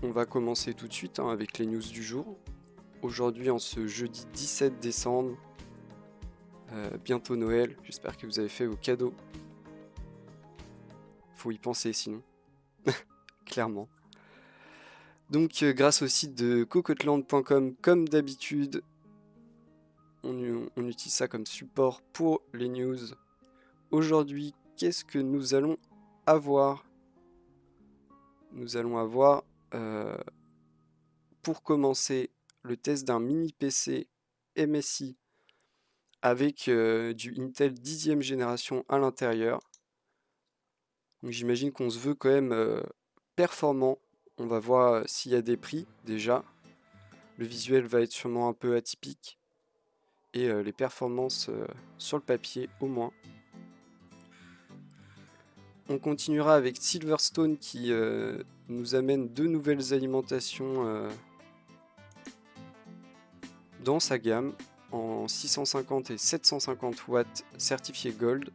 On va commencer tout de suite avec les news du jour. Aujourd'hui, en ce jeudi 17 décembre, bientôt Noël, j'espère que vous avez fait vos cadeaux. Faut y penser sinon, clairement. Donc grâce au site de cocoteland.com, comme d'habitude, on utilise ça comme support pour les news. Aujourd'hui, qu'est-ce que nous allons avoir? Nous allons avoir, pour commencer, le test d'un mini PC MSI avec du Intel 10e génération à l'intérieur. Donc j'imagine qu'on se veut quand même performant. On va voir s'il y a des prix déjà. Le visuel va être sûrement un peu atypique. Et les performances sur le papier au moins. On continuera avec Silverstone qui nous amène deux nouvelles alimentations dans sa gamme en 650 et 750 watts certifié Gold,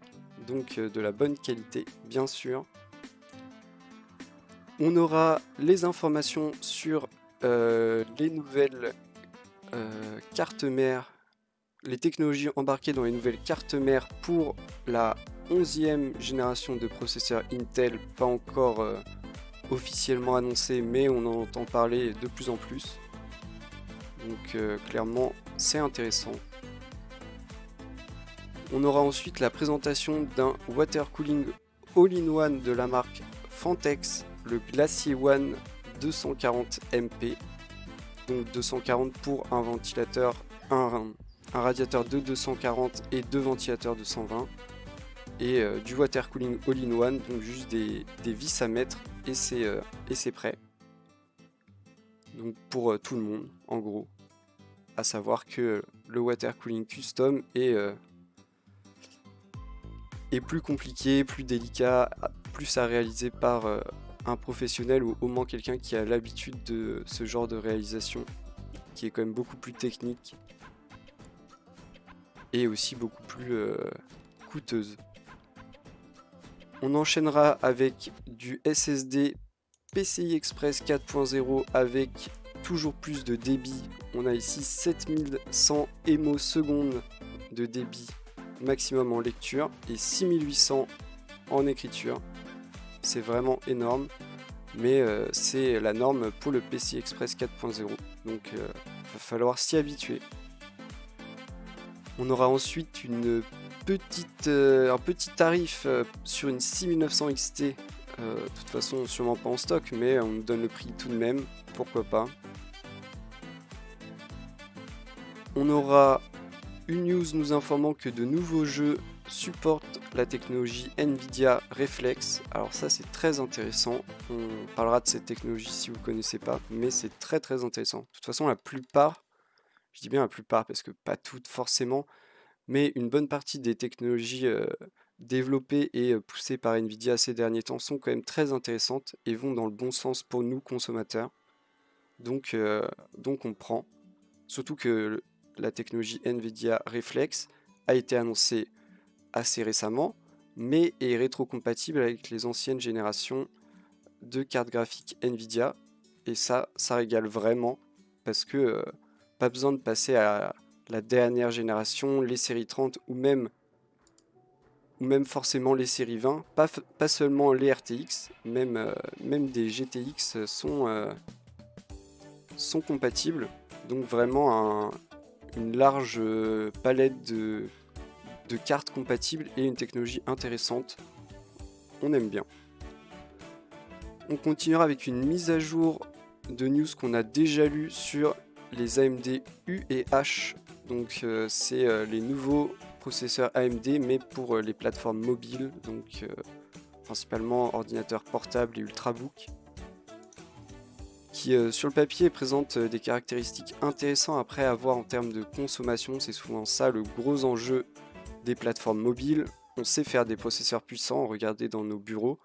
donc de la bonne qualité bien sûr. On aura les informations sur les nouvelles cartes mères, les technologies embarquées dans les nouvelles cartes mères pour la 11e génération de processeurs Intel, pas encore officiellement annoncé, mais on en entend parler de plus en plus. Donc clairement, c'est intéressant. On aura ensuite la présentation d'un water cooling all-in-one de la marque Fantex, le Glacier One 240 MP. Donc 240 pour un ventilateur, un radiateur de 240 et deux ventilateurs de 120. Et du water cooling all-in-one, donc juste des vis à mettre et c'est prêt. Donc pour tout le monde en gros. À savoir que le water cooling custom est plus compliqué, plus délicat, plus à réaliser par un professionnel ou au moins quelqu'un qui a l'habitude de ce genre de réalisation, qui est quand même beaucoup plus technique et aussi beaucoup plus coûteuse. On enchaînera avec du SSD PCI Express 4.0 avec toujours plus de débit. On a ici 7100 émo secondes de débit maximum en lecture et 6800 en écriture. C'est vraiment énorme, mais c'est la norme pour le PCI Express 4.0, donc va falloir s'y habituer. On aura ensuite un petit tarif sur une 6900 XT, de toute façon sûrement pas en stock, mais on nous donne le prix tout de même, pourquoi pas. On aura une news nous informant que de nouveaux jeux supportent la technologie Nvidia Reflex. Alors ça c'est très intéressant, on parlera de cette technologie si vous ne connaissez pas, mais c'est très très intéressant. De toute façon la plupart, je dis bien la plupart parce que pas toutes forcément, mais une bonne partie des technologies développées et poussées par Nvidia ces derniers temps sont quand même très intéressantes et vont dans le bon sens pour nous consommateurs. Donc on prend, surtout que la technologie Nvidia Reflex a été annoncée assez récemment, mais est rétrocompatible avec les anciennes générations de cartes graphiques Nvidia, et ça régale vraiment, parce que pas besoin de passer à la dernière génération, les séries 30 ou même forcément les séries 20, pas seulement les RTX, même des GTX sont compatibles, donc vraiment une large palette de cartes compatibles et une technologie intéressante. On aime bien. On continuera avec une mise à jour de news qu'on a déjà lu sur les AMD U et H. Donc c'est les nouveaux processeurs AMD mais pour les plateformes mobiles, donc principalement ordinateurs portables et ultrabook, qui sur le papier présentent des caractéristiques intéressantes. Après à voir en termes de consommation, c'est souvent ça le gros enjeu des plateformes mobiles. On sait faire des processeurs puissants, regardez dans nos bureaux,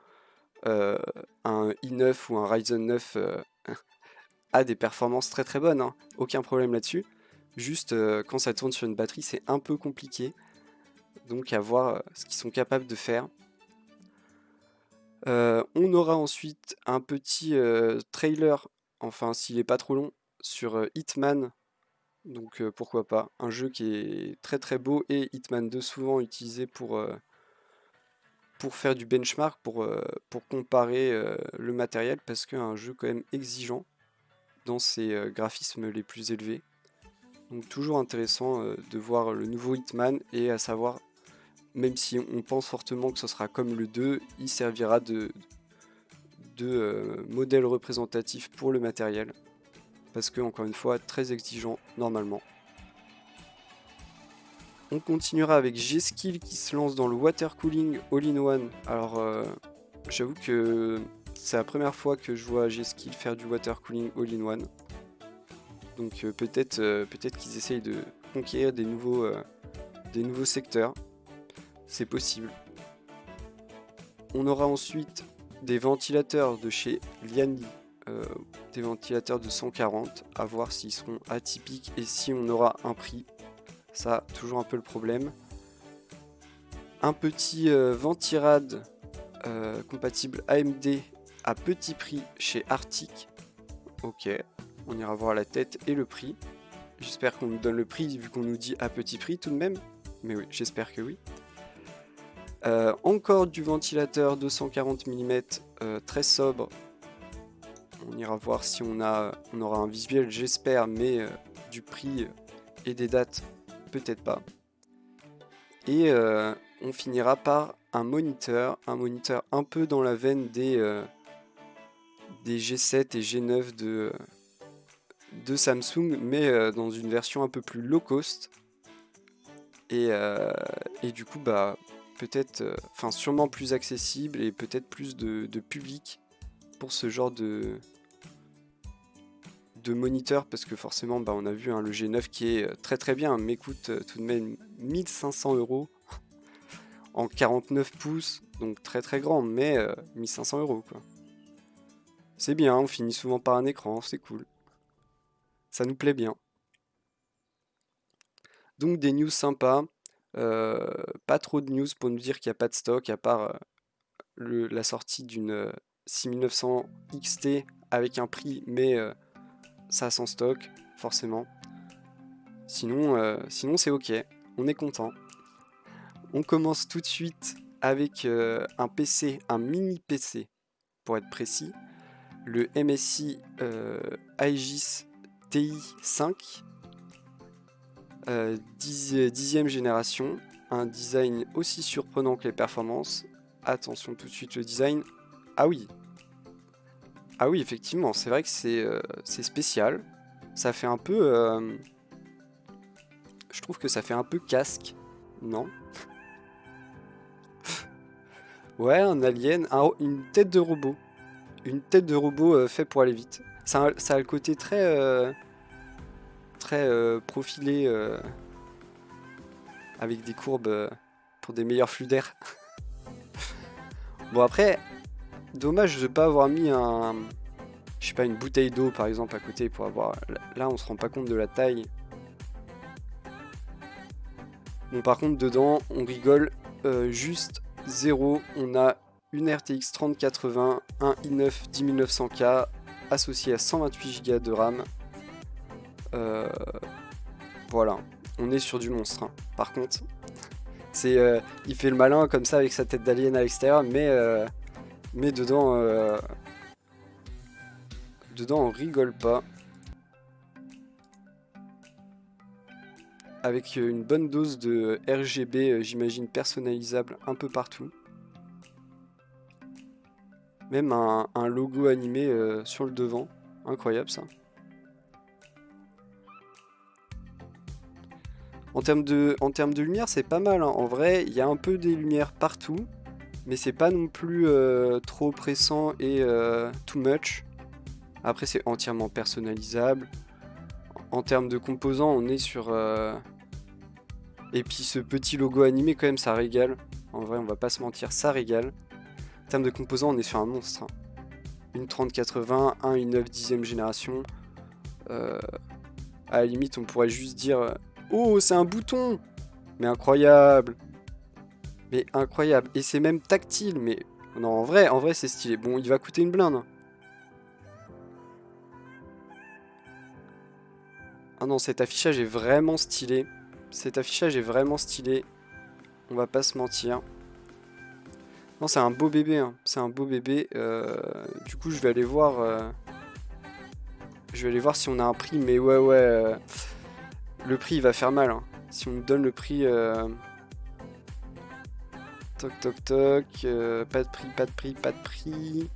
un i9 ou un Ryzen 9 a des performances très très bonnes, hein. Aucun problème là-dessus. Juste quand ça tourne sur une batterie, c'est un peu compliqué. Donc à voir ce qu'ils sont capables de faire. On aura ensuite un petit trailer enfin s'il est pas trop long, sur Hitman. Donc pourquoi pas. Un jeu qui est très très beau et Hitman 2 souvent utilisé pour faire du benchmark, pour comparer le matériel parce qu'un jeu quand même exigeant dans ses graphismes les plus élevés. Donc toujours intéressant de voir le nouveau Hitman et à savoir, même si on pense fortement que ce sera comme le 2, il servira de modèle représentatif pour le matériel. Parce que, encore une fois, très exigeant normalement. On continuera avec G-Skill qui se lance dans le water cooling all-in-one. Alors, j'avoue que c'est la première fois que je vois G-Skill faire du water cooling all-in-one. Donc peut-être qu'ils essayent de conquérir des nouveaux secteurs. C'est possible. On aura ensuite des ventilateurs de chez Lianli. Des ventilateurs de 140. À voir s'ils seront atypiques et si on aura un prix. Ça, toujours un peu le problème. Un petit Ventirad compatible AMD à petit prix chez Arctic. Ok, on ira voir la tête et le prix. J'espère qu'on nous donne le prix vu qu'on nous dit à petit prix tout de même. Mais oui, j'espère que oui. Encore du ventilateur 240 mm très sobre. On ira voir si on aura un visuel, j'espère, mais du prix et des dates, peut-être pas. Et on finira par un moniteur un peu dans la veine des G7 et G9 de Samsung, mais dans une version un peu plus low cost. Et du coup, bah, peut-être, enfin sûrement plus accessible et peut-être plus de public pour ce genre de moniteur, parce que forcément, bah, on a vu le G9 qui est très très bien, mais coûte tout de même 1500 € en 49 pouces, donc très très grand, mais 1500 € quoi. C'est bien, on finit souvent par un écran, c'est cool. Ça nous plaît bien. Donc des news sympas, pas trop de news pour nous dire qu'il n'y a pas de stock, à part la sortie d'une 6900 XT avec un prix, mais ça sans stock, forcément. Sinon c'est ok, on est content. On commence tout de suite avec un PC, un mini PC, pour être précis. Le MSI Aegis TI5, 10e génération, un design aussi surprenant que les performances. Attention tout de suite le design. Ah oui, effectivement, c'est vrai que c'est spécial. Ça fait un peu... je trouve que ça fait un peu casque, non? Ouais, un alien, une tête de robot. Une tête de robot fait pour aller vite. Ça a le côté très profilé avec des courbes pour des meilleurs flux d'air. Bon après, dommage de ne pas avoir mis je sais pas, une bouteille d'eau par exemple à côté pour avoir... Là on se rend pas compte de la taille. Bon par contre dedans on rigole juste zéro. On a une RTX 3080, un i9 10900K associé à 128 Go de RAM. Voilà, on est sur du monstre. Hein. Par contre, il fait le malin comme ça avec sa tête d'alien à l'extérieur, mais dedans, on rigole pas. Avec une bonne dose de RGB, j'imagine personnalisable un peu partout. Même un logo animé sur le devant, incroyable ça. En termes de lumière, c'est pas mal. Hein. En vrai, il y a un peu des lumières partout, mais c'est pas non plus trop oppressant et too much. Après, c'est entièrement personnalisable. En termes de composants, on est sur... Et puis ce petit logo animé, quand même, ça régale. En vrai, on va pas se mentir, ça régale. En termes de composants, on est sur un monstre. Hein. Une 3080, un i9 10e génération. À la limite, on pourrait juste dire... Oh, c'est un bouton! Mais incroyable! Mais incroyable! Et c'est même tactile, mais... Non, en vrai, c'est stylé. Bon, il va coûter une blinde. Ah non, cet affichage est vraiment stylé. Cet affichage est vraiment stylé. On va pas se mentir. Non, c'est un beau bébé, hein. C'est un beau bébé. Du coup, je vais aller voir. Je vais aller voir si on a un prix. Mais ouais, ouais. Le prix, il va faire mal, hein. Si on nous donne le prix. Toc, toc, toc. Pas de prix, pas de prix, pas de prix.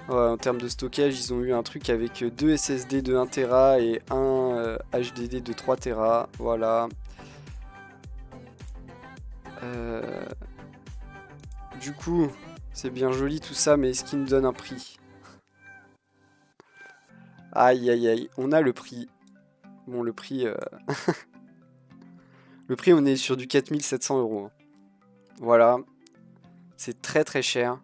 Ouais, en termes de stockage, ils ont eu un truc avec 2 SSD de 1 Tera et un HDD de 3 Tera. Voilà. Euh, Du coup, c'est bien joli tout ça, mais est-ce qu'il me donne un prix? Aïe, aïe, aïe. On a le prix. Bon, le prix, le prix, on est sur du 4 700 €, hein. Voilà. C'est très très cher.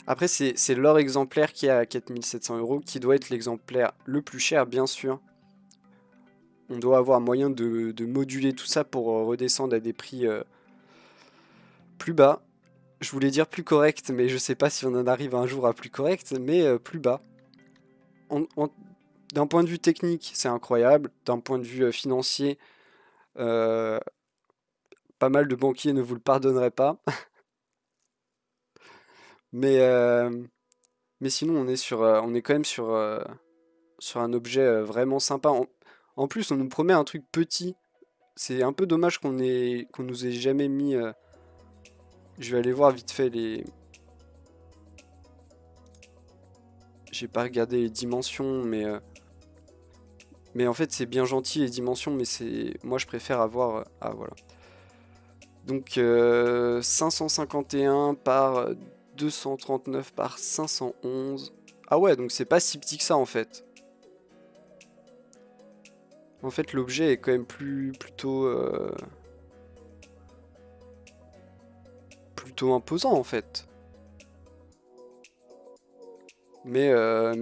Après, c'est leur exemplaire qui est à 4 700 € qui doit être l'exemplaire le plus cher, bien sûr. On doit avoir moyen de moduler tout ça pour redescendre à des prix plus bas. Je voulais dire plus correct, mais je sais pas si on en arrive un jour à plus correct, mais plus bas. En- en- D'un point de vue technique, c'est incroyable. D'un point de vue financier, euh, pas mal de banquiers ne vous le pardonneraient pas. Mais, euh, mais sinon, on est quand même sur un objet vraiment sympa. En plus, on nous promet un truc petit. C'est un peu dommage qu'on nous ait jamais mis. Je vais aller voir vite fait les. J'ai pas regardé les dimensions, mais en fait, c'est bien gentil les dimensions, mais moi je préfère avoir. Ah voilà. Donc 551 par 239 par 511. Ah ouais, donc c'est pas si petit que ça en fait. En fait, l'objet est quand même plutôt imposant en fait. Mais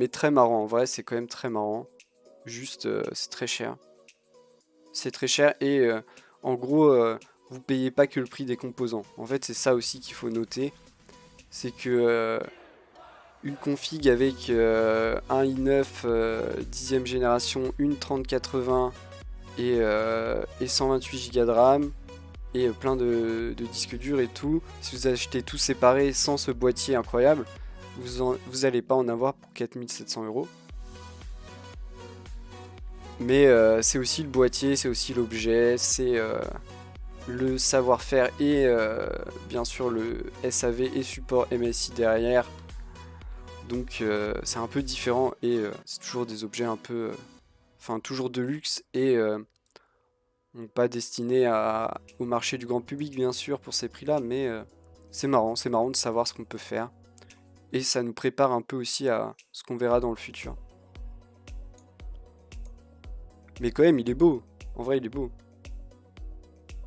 très marrant. En vrai, c'est quand même très marrant. Juste, c'est très cher. C'est très cher et en gros, vous payez pas que le prix des composants. En fait, c'est ça aussi qu'il faut noter. C'est que une config avec un i9 10e génération, une 3080 et 128 Go de RAM et plein de disques durs et tout. Si vous achetez tout séparé sans ce boîtier incroyable, vous allez pas en avoir pour 4 700 €. Mais c'est aussi le boîtier, c'est aussi l'objet, c'est le savoir-faire et bien sûr le SAV et support MSI derrière. Donc c'est un peu différent et c'est toujours des objets un peu, enfin toujours de luxe et donc pas destinés au marché du grand public bien sûr pour ces prix-là, mais c'est marrant de savoir ce qu'on peut faire et ça nous prépare un peu aussi à ce qu'on verra dans le futur. Mais quand même, il est beau. En vrai, il est beau.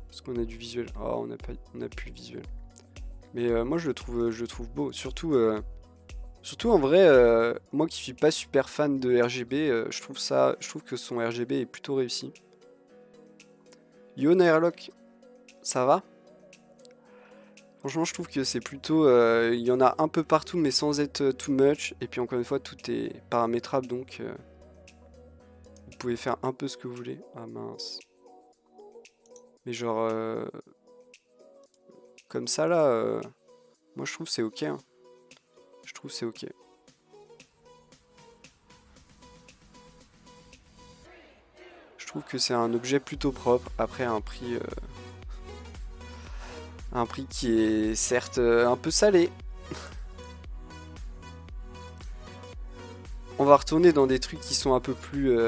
Parce qu'on a du visuel. Oh, on a plus le visuel. Mais moi, je le trouve beau. Surtout en vrai, moi qui suis pas super fan de RGB, je trouve que son RGB est plutôt réussi. Ion Airlock, ça va? Franchement, je trouve que c'est plutôt, il y en a un peu partout, mais sans être too much. Et puis encore une fois, tout est paramétrable, donc vous pouvez faire un peu ce que vous voulez. Ah mince. Mais genre, comme ça là, moi je trouve que c'est ok, hein. Je trouve que c'est ok. Je trouve que c'est un objet plutôt propre, après un prix qui est certes un peu salé. On va retourner dans des trucs qui sont un peu plus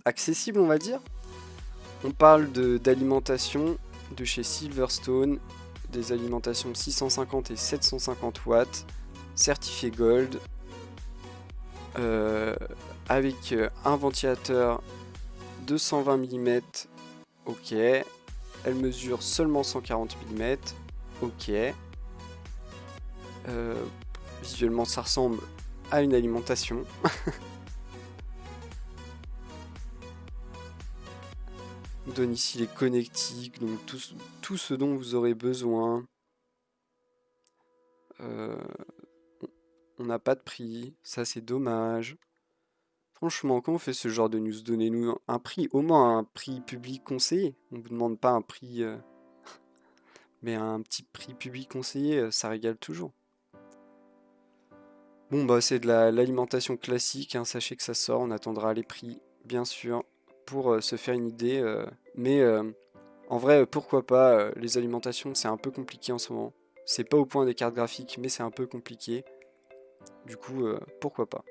accessibles, on va dire. On parle d'alimentation de chez Silverstone, des alimentations 650 et 750 watts, certifié Gold, euh, avec un ventilateur 220 mm, ok. Elle mesure seulement 140 mm, ok. Euh, Visuellement, ça ressemble à une alimentation. On vous donne ici les connectiques, donc tout ce dont vous aurez besoin. On n'a pas de prix, ça c'est dommage. Franchement, quand on fait ce genre de news, donnez-nous un prix, au moins un prix public conseillé. On ne vous demande pas un prix, mais un petit prix public conseillé, ça régale toujours. Bon bah c'est de l'alimentation classique, hein, sachez que ça sort, on attendra les prix, bien sûr, pour se faire une idée. Mais en vrai, pourquoi pas, les alimentations c'est un peu compliqué en ce moment. C'est pas au point des cartes graphiques, mais c'est un peu compliqué. Du coup, pourquoi pas.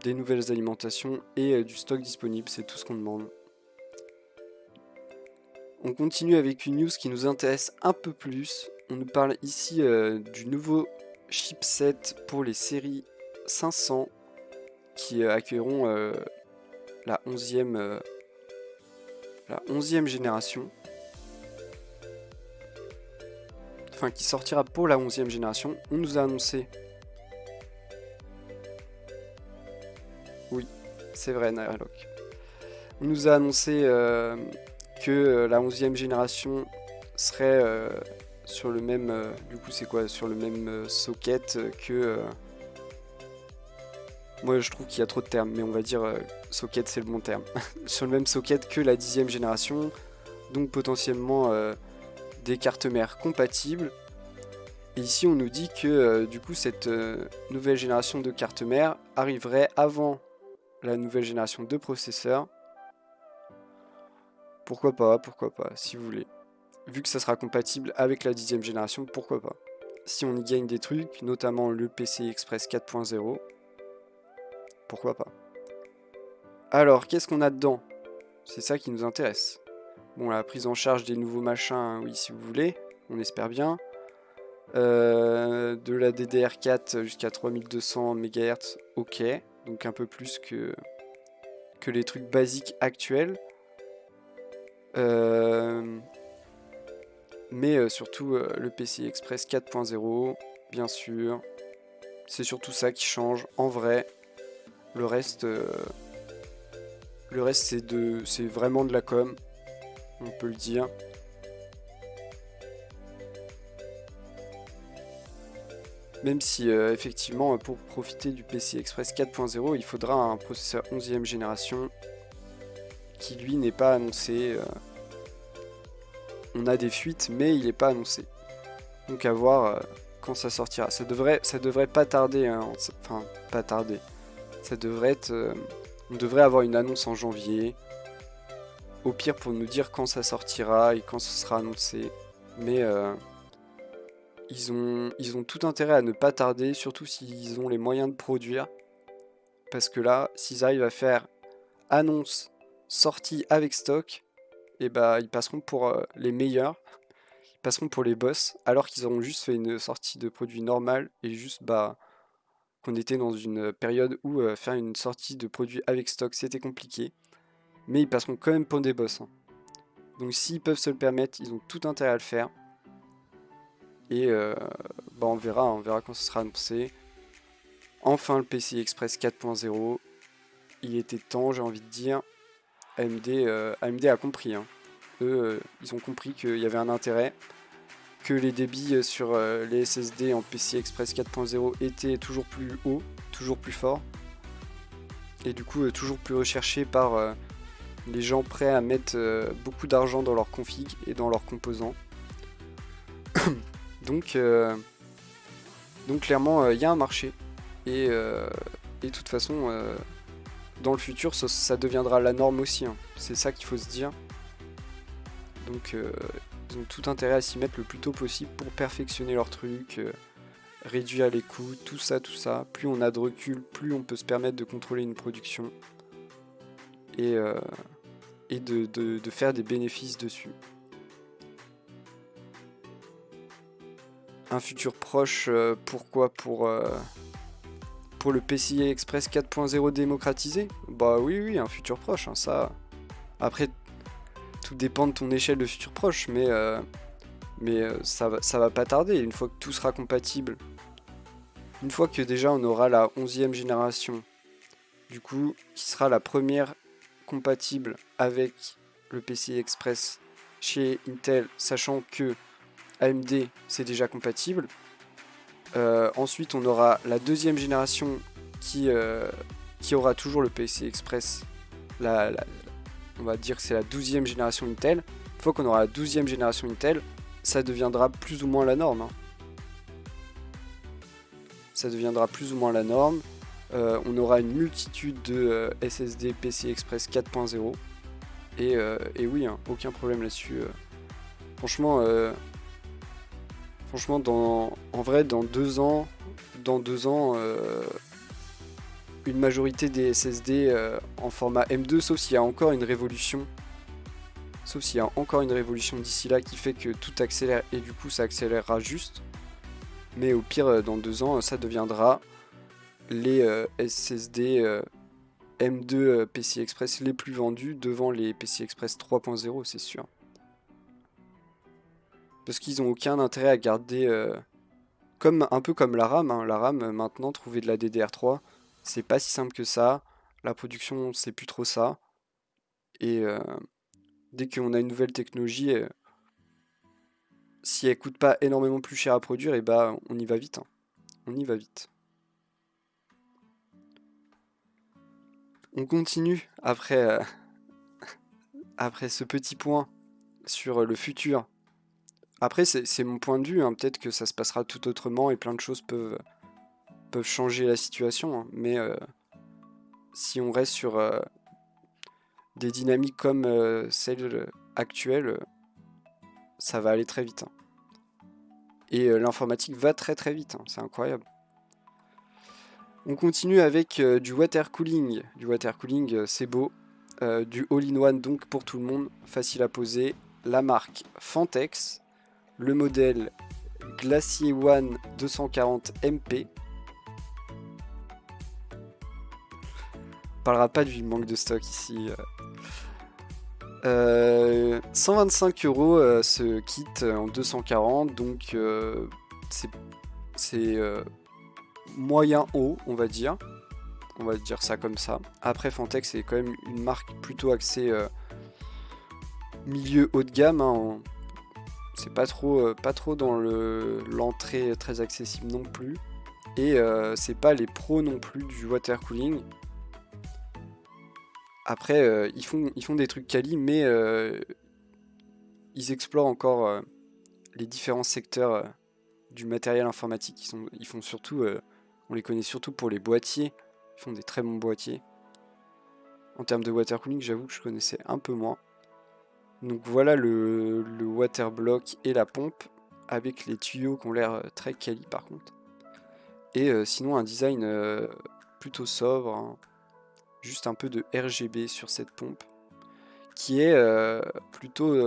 Des nouvelles alimentations et du stock disponible, c'est tout ce qu'on demande. On continue avec une news qui nous intéresse un peu plus. On nous parle ici du nouveau chipset pour les séries 500 qui accueilleront la 11e génération. Enfin, qui sortira pour la 11e génération. On nous a annoncé... Oui, c'est vrai, Nairlock. On nous a annoncé que la 11e génération serait sur le même... du coup, c'est quoi? Sur le même socket que... Moi, je trouve qu'il y a trop de termes, mais on va dire socket, c'est le bon terme. Sur le même socket que la 10e génération, donc potentiellement des cartes mères compatibles. Et ici, on nous dit que du coup, cette nouvelle génération de cartes mères arriverait avant la nouvelle génération de processeurs. Pourquoi pas, si vous voulez. Vu que ça sera compatible avec la 10e génération, pourquoi pas. Si on y gagne des trucs, notamment le PCI Express 4.0, pourquoi pas. Alors, qu'est-ce qu'on a dedans? C'est ça qui nous intéresse. Bon, la prise en charge des nouveaux machins, oui, si vous voulez, on espère bien. De la DDR4 jusqu'à 3200 MHz, ok. Donc un peu plus que les trucs basiques actuels. Mais surtout le PCI Express 4.0, bien sûr. C'est surtout ça qui change. En vrai, le reste c'est vraiment de la com, on peut le dire. Même si effectivement pour profiter du PCI Express 4.0 il faudra un processeur 11e génération qui lui n'est pas annoncé. On a des fuites mais il n'est pas annoncé. Donc à voir quand ça sortira. Ça devrait pas tarder, hein. Enfin pas tarder. Ça devrait être... on devrait avoir une annonce en janvier. Au pire pour nous dire quand ça sortira et quand ce sera annoncé. Mais ils ont tout intérêt à ne pas tarder, surtout s'ils ont les moyens de produire. Parce que là, s'ils arrivent à faire annonce, sortie avec stock, et bah ils passeront pour les meilleurs. Ils passeront pour les boss, alors qu'ils auront juste fait une sortie de produit normale et juste bah qu'on était dans une période où faire une sortie de produit avec stock c'était compliqué. Mais ils passeront quand même pour des boss, hein. Donc s'ils peuvent se le permettre, ils ont tout intérêt à le faire. Et bah on verra quand ce sera annoncé. Enfin le PCI Express 4.0. Il était temps, j'ai envie de dire. AMD a compris, hein. Eux, ils ont compris qu'il y avait un intérêt, que les débits sur les SSD en PCI Express 4.0 étaient toujours plus hauts, toujours plus forts, et du coup toujours plus recherchés par les gens prêts à mettre beaucoup d'argent dans leur config et dans leurs composants. donc clairement, il y a un marché, et de toute façon, dans le futur, ça deviendra la norme aussi, hein. C'est ça qu'il faut se dire. Donc ils ont tout intérêt à s'y mettre le plus tôt possible pour perfectionner leur truc, réduire les coûts, tout ça. Plus on a de recul, plus on peut se permettre de contrôler une production et de faire des bénéfices dessus. Un futur proche, pourquoi? Pour le PCI Express 4.0 démocratisé? Bah oui, un futur proche, hein, ça. Après, tout dépend de ton échelle de futur proche, mais ça va pas tarder. Une fois que tout sera compatible, une fois que déjà on aura la 11e génération, du coup, qui sera la première compatible avec le PCI Express chez Intel, sachant que AMD c'est déjà compatible. Ensuite, on aura la deuxième génération qui aura toujours le PCI Express. On va dire que c'est la 12e génération Intel. Une fois qu'on aura la 12e génération Intel, ça deviendra plus ou moins la norme. Ça deviendra plus ou moins la norme. On aura une multitude de SSD PCI Express 4.0. Et oui, aucun problème là-dessus. Franchement, en vrai, dans 2 ans, une majorité des SSD en format M2, sauf s'il y a encore une révolution. Sauf s'il y a encore une révolution d'ici là qui fait que tout accélère et du coup ça accélérera juste. Mais au pire, dans 2 ans, ça deviendra les SSD M2 PCI Express les plus vendus devant les PCI Express 3.0, c'est sûr. Parce qu'ils n'ont aucun intérêt à garder... un peu comme la RAM. La RAM, maintenant, trouver de la DDR3, c'est pas si simple que ça. La production, c'est plus trop ça. Et dès qu'on a une nouvelle technologie, si elle coûte pas énormément plus cher à produire, et bah on y va vite. On y va vite. On continue après ce petit point sur le futur. Après, c'est mon point de vue, peut-être que ça se passera tout autrement et plein de choses peuvent changer la situation. Mais si on reste sur des dynamiques comme celles actuelles, ça va aller très vite. Et l'informatique va très très vite, c'est incroyable. On continue avec du water cooling. Du water cooling, c'est beau. Du all-in-one donc pour tout le monde, facile à poser. La marque Fantex, le modèle Glacier One 240 MP. On parlera pas du manque de stock ici. 125 € ce kit en 240, donc c'est moyen haut, on va dire ça comme ça. Après, Fantex c'est quand même une marque plutôt axée milieu haut de gamme. C'est pas trop dans l'entrée très accessible non plus. Et c'est pas les pros non plus du water cooling. Après, ils font des trucs quali, mais ils explorent encore les différents secteurs du matériel informatique. Ils font surtout, on les connaît surtout pour les boîtiers. Ils font des très bons boîtiers. En termes de water cooling, j'avoue que je connaissais un peu moins. Donc voilà le water block et la pompe, avec les tuyaux qui ont l'air très quali par contre. Et sinon un design plutôt sobre, juste un peu de RGB sur cette pompe, qui est plutôt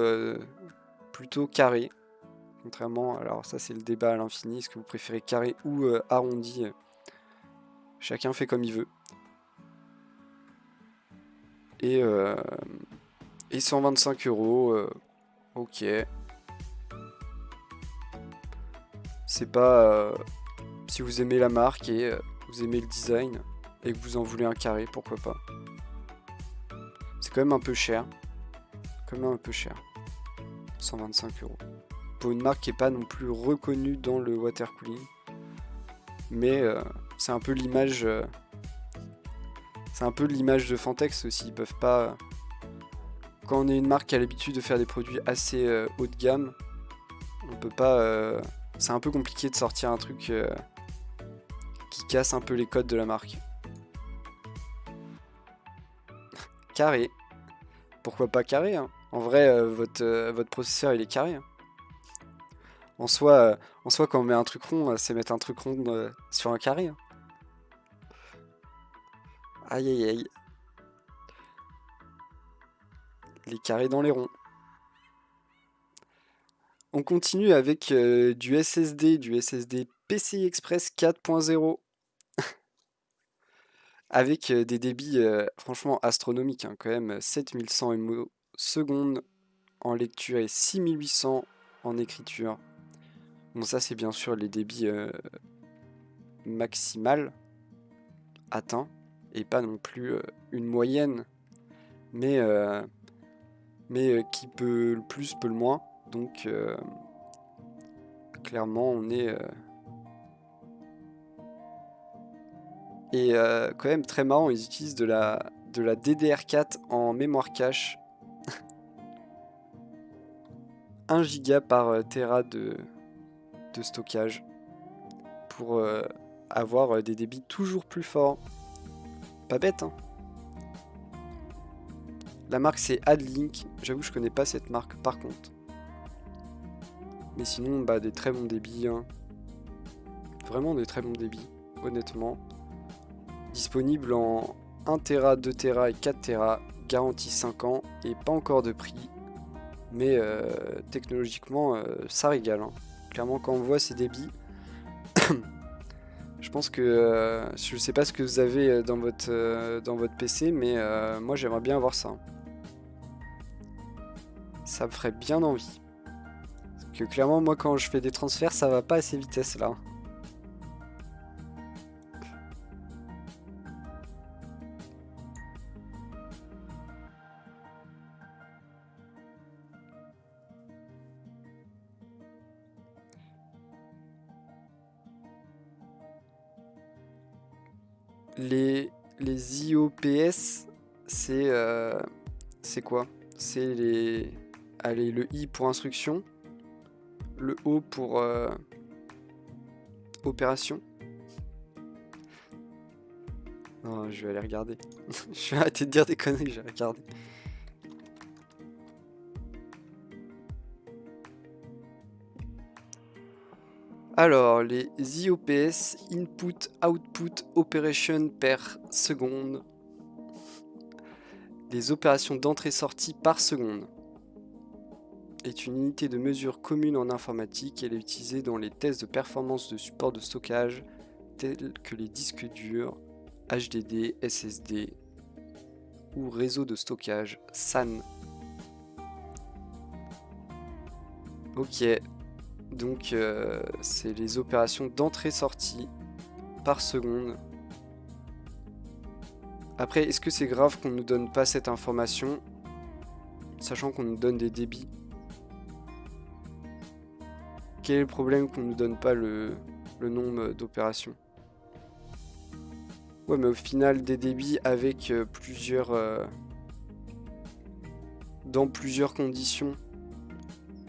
carré. Contrairement, alors ça c'est le débat à l'infini, est-ce que vous préférez carré ou arrondi? Chacun fait comme il veut. Et 125 €, ok. C'est pas... si vous aimez la marque et vous aimez le design, et que vous en voulez un carré, pourquoi pas. C'est quand même un peu cher. 125 €. Pour une marque qui n'est pas non plus reconnue dans le water cooling. Mais c'est un peu l'image... c'est un peu l'image de Fantex aussi. Ils peuvent pas... Quand on est une marque qui a l'habitude de faire des produits assez haut de gamme, on peut pas... c'est un peu compliqué de sortir un truc qui casse un peu les codes de la marque. Carré. Pourquoi pas carré, hein. En vrai, votre processeur il est carré. En soi, quand on met un truc rond, c'est mettre un truc rond sur un carré. Aïe aïe aïe. Les carrés dans les ronds. On continue avec du SSD PCI Express 4.0. Avec des débits franchement astronomiques, quand même 7100 MO secondes en lecture et 6800 en écriture. Bon, ça c'est bien sûr les débits maximales atteints et pas non plus une moyenne, mais mais qui peut le plus, peut le moins. Donc clairement, on est... Et quand même très marrant, ils utilisent de la DDR4 en mémoire cache. 1 giga par Tera de stockage pour avoir des débits toujours plus forts. Pas bête, hein. La marque c'est Adlink. J'avoue, je connais pas cette marque par contre. Mais sinon, bah, des très bons débits, hein. Vraiment des très bons débits, honnêtement. Disponible en 1 Tera, 2 Tera et 4 Tera, garantie 5 ans et pas encore de prix. Mais technologiquement, ça régale, hein. Clairement, quand on voit ces débits, je pense que je sais pas ce que vous avez dans votre PC, mais moi j'aimerais bien avoir ça. Ça me ferait bien envie. Parce que clairement, moi quand je fais des transferts, ça va pas à ces vitesses-là. Les IOPS, c'est quoi? C'est les... Allez, le I pour instruction, le O pour opération. Non, je vais aller regarder. Je vais arrêter de dire des conneries, je vais regarder. Alors, les IOPS, Input Output Operation per seconde. Les opérations d'entrée-sortie par seconde. Est une unité de mesure commune en informatique. Elle est utilisée dans les tests de performance de support de stockage tels que les disques durs, HDD, SSD ou réseau de stockage SAN. Ok, donc c'est les opérations d'entrée-sortie par seconde. Après, est-ce que c'est grave qu'on ne nous donne pas cette information, sachant qu'on nous donne des débits? Quel est le problème qu'on ne nous donne pas le nombre d'opérations? Ouais, mais au final, des débits avec dans plusieurs conditions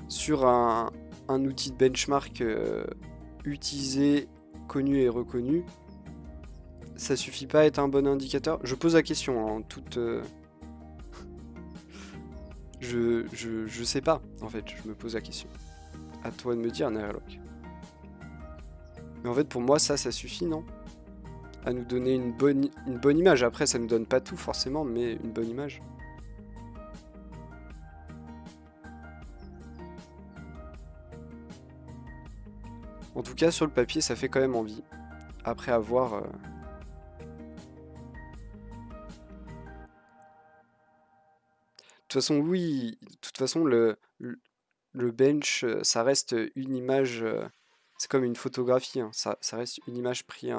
sur un outil de benchmark utilisé, connu et reconnu, ça suffit pas à être un bon indicateur? Je pose la question, hein, je sais pas, en fait, je me pose la question. À toi de me dire, Nerlock. Mais en fait, pour moi, ça suffit, non? À nous donner une bonne image. Après, ça nous donne pas tout, forcément, mais une bonne image. En tout cas, sur le papier, ça fait quand même envie. Après avoir... De toute façon, oui. De toute façon, le bench, ça reste une image... c'est comme une photographie. Hein. Ça reste une image prise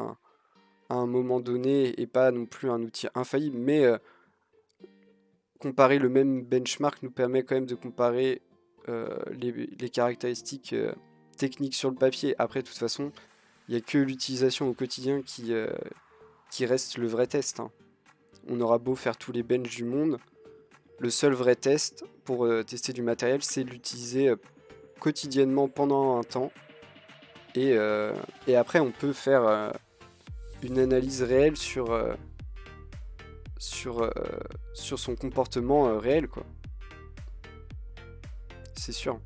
à un moment donné et pas non plus un outil infaillible. Mais comparer le même benchmark nous permet quand même de comparer les caractéristiques techniques sur le papier. Après, de toute façon, il n'y a que l'utilisation au quotidien qui reste le vrai test. Hein. On aura beau faire tous les benches du monde, le seul vrai test pour tester du matériel, c'est l'utiliser quotidiennement pendant un temps. Et après, on peut faire une analyse réelle sur son comportement réel, quoi. C'est sûr.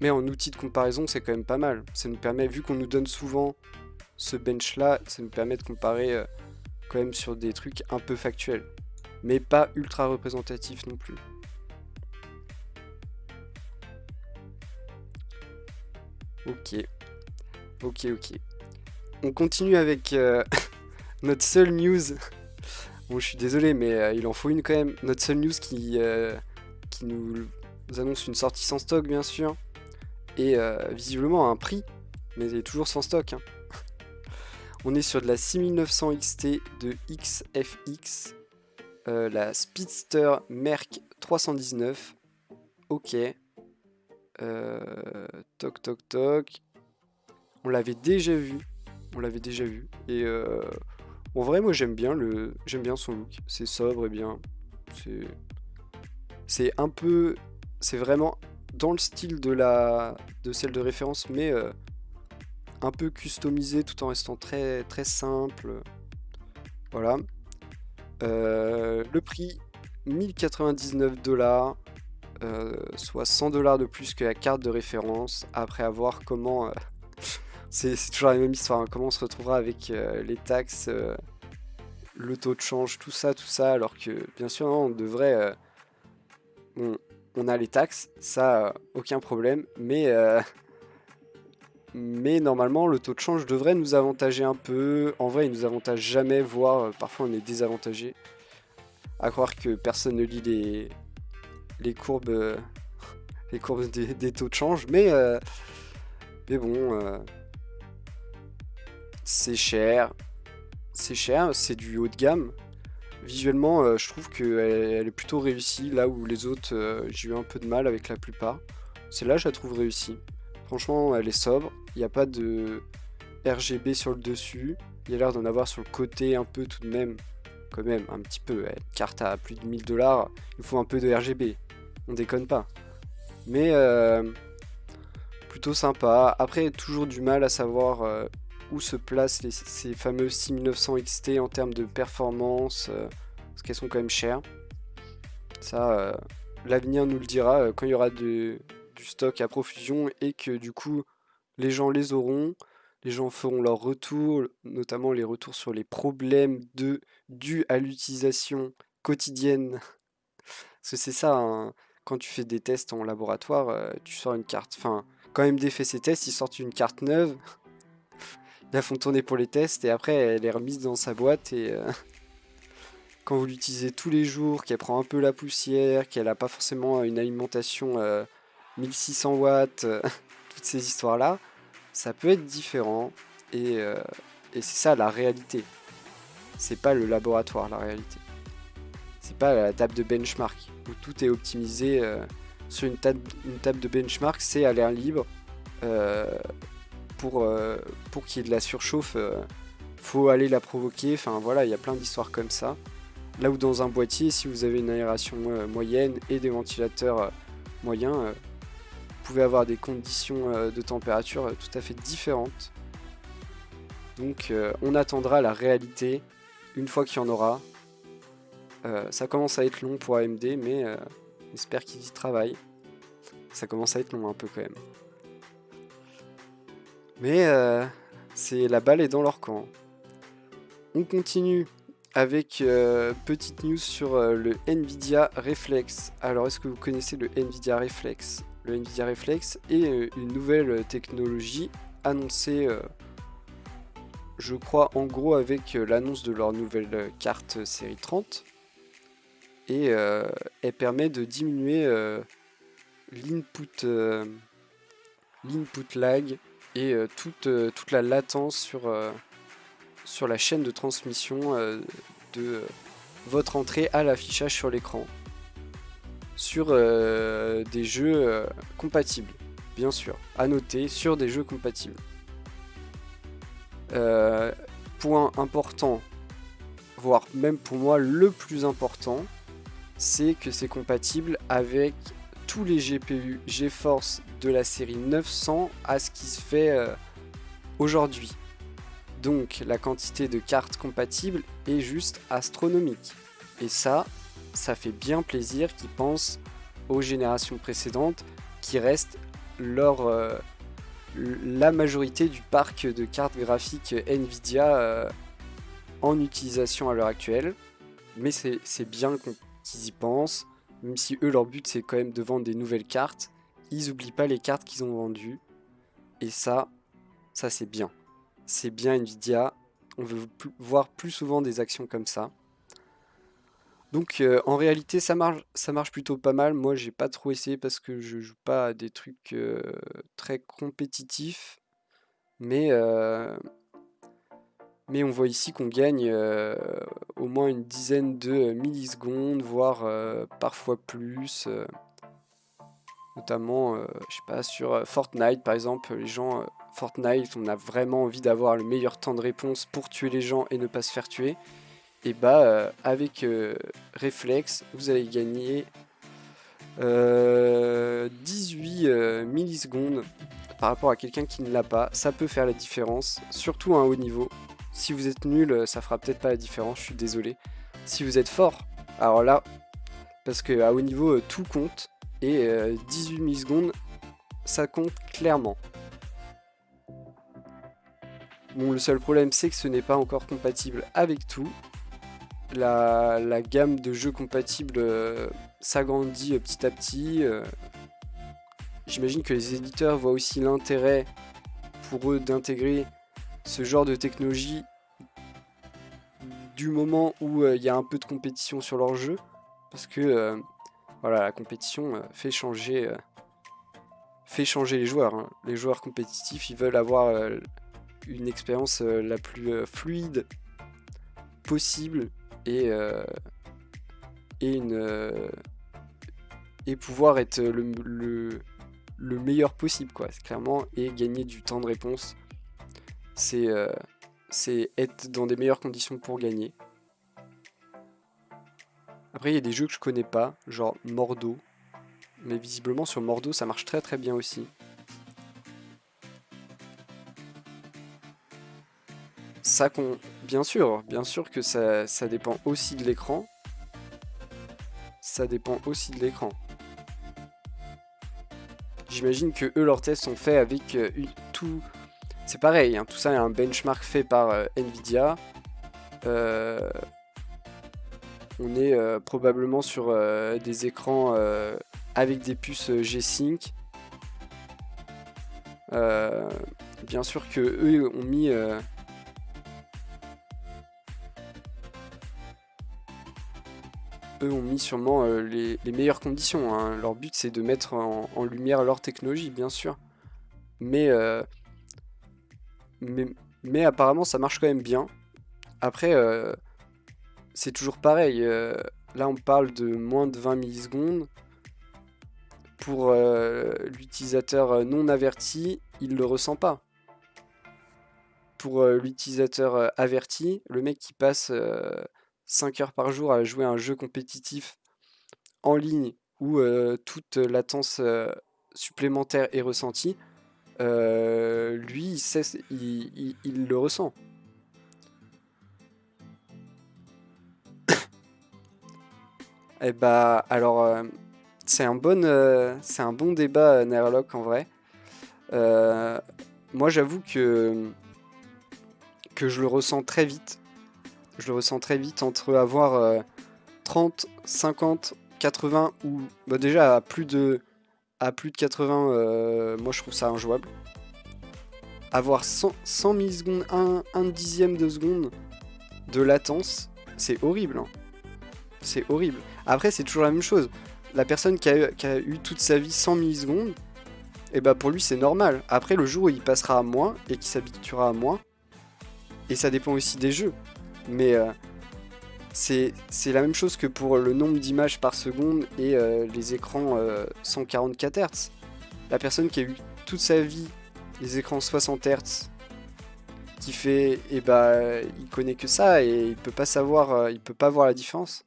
Mais en outil de comparaison, c'est quand même pas mal. Ça nous permet, vu qu'on nous donne souvent ce bench-là, ça nous permet de comparer quand même sur des trucs un peu factuels. Mais pas ultra représentatifs non plus. Ok. On continue avec notre seule news. Bon, je suis désolé, mais il en faut une quand même. Notre seule news qui nous annonce une sortie sans stock, bien sûr. Et visiblement un prix, mais elle est toujours sans stock. Hein. On est sur de la 6900 XT de XFX. La Speedster Merc 319. Ok. Toc toc toc. On l'avait déjà vu. On l'avait déjà vu. Et en vrai, moi j'aime bien son look. C'est sobre et bien. C'est c'est un peu. C'est vraiment dans le style de celle de référence, mais un peu customisé tout en restant très, très simple. Voilà. Le prix, 1099 $, soit 100 $ de plus que la carte de référence. Après avoir comment. C'est toujours la même histoire, hein, comment on se retrouvera avec les taxes, le taux de change, tout ça, alors que bien sûr, non, on devrait. On, on a les taxes, ça, aucun problème, mais normalement, le taux de change devrait nous avantager un peu. En vrai, il nous avantage jamais, voire parfois on est désavantagé. À croire que personne ne lit les courbes, les courbes des taux de change, mais bon, c'est cher, c'est du haut de gamme. Visuellement, je trouve qu'elle est plutôt réussie, là où les autres, j'ai eu un peu de mal avec la plupart. Celle-là, je la trouve réussie. Franchement, elle est sobre, il n'y a pas de RGB sur le dessus, il y a l'air d'en avoir sur le côté un peu tout de même, quand même, un petit peu. Une carte à plus de 1000 $, il faut un peu de RGB, on déconne pas. Mais plutôt sympa. Après, toujours du mal à savoir où se placent ces fameux 6900 XT en termes de performance, parce qu'elles sont quand même chères. Ça, l'avenir nous le dira quand il y aura du stock à profusion et que du coup, les gens les auront. Les gens feront leur retour, notamment les retours sur les problèmes dus à l'utilisation quotidienne. Parce que c'est ça, hein, quand tu fais des tests en laboratoire, tu sors une carte. Enfin, quand MD fait ses tests, ils sortent une carte neuve, ils la font tourner pour les tests et après elle est remise dans sa boîte et quand vous l'utilisez tous les jours, qu'elle prend un peu la poussière, qu'elle n'a pas forcément une alimentation 1600 watts, toutes ces histoires-là, ça peut être différent et c'est ça la réalité. C'est pas le laboratoire la réalité. C'est pas la table de benchmark où tout est optimisé sur une table de benchmark, c'est à l'air libre. euh, pour qu'il y ait de la surchauffe, faut aller la provoquer. Enfin voilà, il y a plein d'histoires comme ça. Là où dans un boîtier, si vous avez une aération moyenne et des ventilateurs moyens, vous pouvez avoir des conditions de température tout à fait différentes. Donc on attendra la réalité une fois qu'il y en aura. Ça commence à être long pour AMD, mais j'espère qu'ils y travaillent. Ça commence à être long un peu quand même. Mais c'est la balle est dans leur camp. On continue avec petite news sur le Nvidia Reflex. Alors, est-ce que vous connaissez le Nvidia Reflex? Le Nvidia Reflex est une nouvelle technologie annoncée, je crois, en gros avec l'annonce de leur nouvelle carte série 30. Et elle permet de diminuer l'input lag et toute la latence sur la chaîne de transmission de votre entrée à l'affichage sur l'écran sur des jeux compatibles, bien sûr, à noter sur des jeux compatibles. Point important, voire même pour moi le plus important, c'est que c'est compatible avec tous les GPU GeForce de la série 900 à ce qui se fait aujourd'hui. Donc la quantité de cartes compatibles est juste astronomique. Et ça fait bien plaisir qu'ils pensent aux générations précédentes qui restent la majorité du parc de cartes graphiques Nvidia en utilisation à l'heure actuelle. Mais c'est bien qu'ils y pensent, même si eux leur but c'est quand même de vendre des nouvelles cartes. Ils n'oublient pas les cartes qu'ils ont vendues. Et ça c'est bien. C'est bien Nvidia, on veut voir plus souvent des actions comme ça. Donc en réalité ça marche plutôt pas mal. Moi j'ai pas trop essayé parce que je joue pas à des trucs très compétitifs. Mais Mais on voit ici qu'on gagne au moins une dizaine de millisecondes, voire parfois plus. Notamment, je sais pas, sur Fortnite par exemple, les gens, Fortnite, on a vraiment envie d'avoir le meilleur temps de réponse pour tuer les gens et ne pas se faire tuer. Et bah, avec Reflex, vous allez gagner 18 millisecondes par rapport à quelqu'un qui ne l'a pas. Ça peut faire la différence, surtout à un haut niveau. Si vous êtes nul, ça fera peut-être pas la différence, je suis désolé. Si vous êtes fort, alors là, parce qu'à haut niveau, tout compte. Et 18 millisecondes, ça compte clairement. Bon, le seul problème, c'est que ce n'est pas encore compatible avec tout. La gamme de jeux compatibles s'agrandit petit à petit. J'imagine que les éditeurs voient aussi l'intérêt pour eux d'intégrer ce genre de technologie du moment où il y a un peu de compétition sur leur jeu. Parce que voilà, la compétition fait changer les joueurs. Hein. Les joueurs compétitifs, ils veulent avoir une expérience la plus fluide possible et pouvoir être le meilleur possible, quoi. Clairement, et gagner du temps de réponse, c'est être dans des meilleures conditions pour gagner. Après, il y a des jeux que je connais pas, genre Mordo. Mais visiblement, sur Mordo, ça marche très très bien aussi. Bien sûr que ça dépend aussi de l'écran. Ça dépend aussi de l'écran. J'imagine que eux, leurs tests sont faits avec tout... C'est pareil, hein, tout ça est un benchmark fait par Nvidia. On est probablement sur des écrans avec des puces G-Sync. Bien sûr que eux ont mis... Eux ont mis sûrement les meilleures conditions. Hein. Leur but, c'est de mettre en lumière leur technologie, bien sûr. Mais apparemment, ça marche quand même bien. Après, c'est toujours pareil. Là, on parle de moins de 20 millisecondes. Pour l'utilisateur non averti, il ne le ressent pas. Pour l'utilisateur averti, le mec qui passe 5 heures par jour à jouer à un jeu compétitif en ligne où toute latence supplémentaire est ressentie, lui, il le ressent. Et bah, alors, c'est un bon débat, Nerlock, en vrai. Moi, j'avoue que je le ressens très vite. Je le ressens très vite entre avoir 30, 50, 80 ou bah déjà à plus de 80, moi je trouve ça injouable. Avoir 100 millisecondes, un dixième de seconde de latence, c'est horrible. Hein. C'est horrible. Après, c'est toujours la même chose. La personne qui a eu toute sa vie 100 millisecondes, et bah pour lui c'est normal. Après, le jour où il passera à moins et qu'il s'habituera à moins, et ça dépend aussi des jeux. Mais c'est la même chose que pour le nombre d'images par seconde et les écrans 144 Hz. La personne qui a eu toute sa vie les écrans 60 Hz, qui fait, et bah, il connaît que ça et il peut pas savoir, il peut pas voir la différence.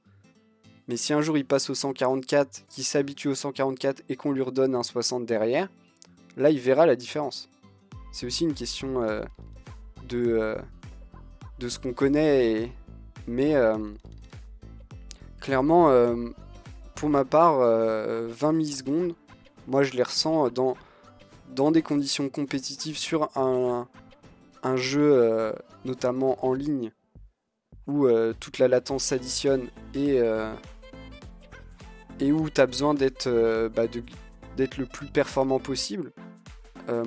Mais si un jour il passe au 144, qu'il s'habitue au 144 et qu'on lui redonne un 60 derrière, là il verra la différence. C'est aussi une question de ce qu'on connaît, mais clairement, pour ma part, 20 millisecondes, moi je les ressens dans des conditions compétitives sur un jeu notamment en ligne où toute la latence s'additionne et où tu as besoin d'être le plus performant possible.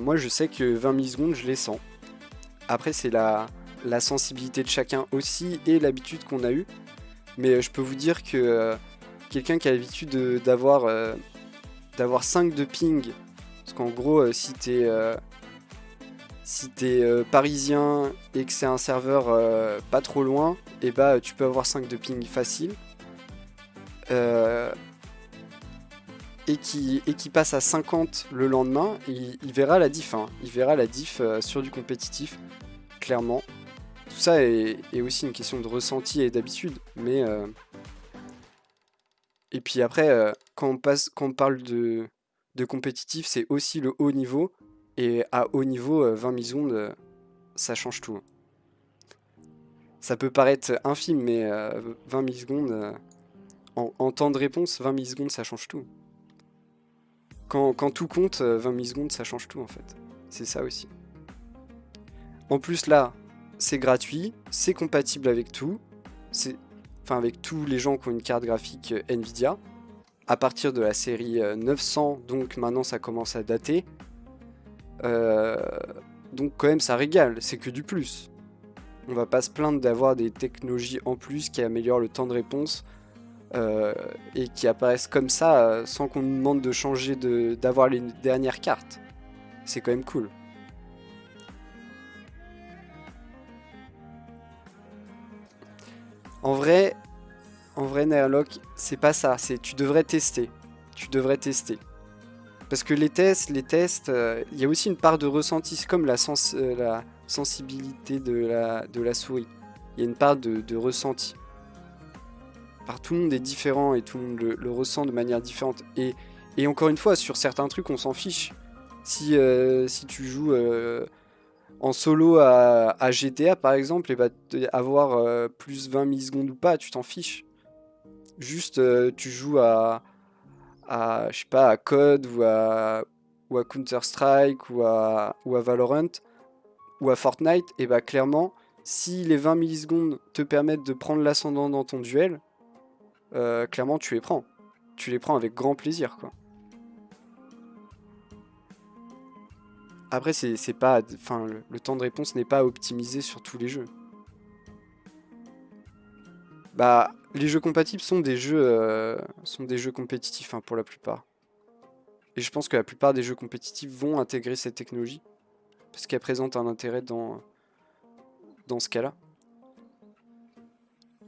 Moi je sais que 20 millisecondes je les sens. Après c'est la sensibilité de chacun aussi et l'habitude qu'on a eue. Mais je peux vous dire que quelqu'un qui a l'habitude d'avoir 5 de ping, parce qu'en gros si Si t'es parisien et que c'est un serveur pas trop loin, et bah tu peux avoir 5 de ping facile. Euh, et qui passe à 50 le lendemain, il verra la diff, hein. Il verra la diff sur du compétitif, clairement. Tout ça est aussi une question de ressenti et d'habitude. Et puis après, quand on parle de compétitif, c'est aussi le haut niveau. Et à haut niveau, 20 millisecondes, ça change tout. Ça peut paraître infime, mais 20 millisecondes, en temps de réponse, 20 millisecondes, ça change tout. Quand tout compte, 20 millisecondes, ça change tout en fait. C'est ça aussi. En plus là, c'est gratuit, c'est compatible avec tout. Enfin avec tous les gens qui ont une carte graphique Nvidia. À partir de la série 900, donc maintenant ça commence à dater. Donc quand même ça régale, c'est que du plus. On va pas se plaindre d'avoir des technologies en plus qui améliorent le temps de réponse et qui apparaissent comme ça sans qu'on nous demande de changer d'avoir les dernières cartes. C'est quand même cool. En vrai, Nairlock, c'est pas ça. C'est tu devrais tester. Tu devrais tester. Parce que les tests, il y a aussi une part de ressenti. C'est comme la sensibilité de la souris. Il y a une part de ressenti. Tout le monde est différent et tout le monde le ressent de manière différente. Et encore une fois, sur certains trucs, on s'en fiche. Si tu joues en solo à GTA par exemple, et bah, avoir plus 20 millisecondes ou pas, tu t'en fiches. Juste, tu joues je sais pas, à COD ou à Counter-Strike ou à Valorant ou à Fortnite, et bah clairement, si les 20 millisecondes te permettent de prendre l'ascendant dans ton duel, clairement tu les prends. Tu les prends avec grand plaisir, quoi. Après, c'est pas, enfin, le temps de réponse n'est pas optimisé sur tous les jeux. Bah, les jeux compatibles sont des jeux compétitifs, hein, pour la plupart. Et je pense que la plupart des jeux compétitifs vont intégrer cette technologie parce qu'elle présente un intérêt dans ce cas-là.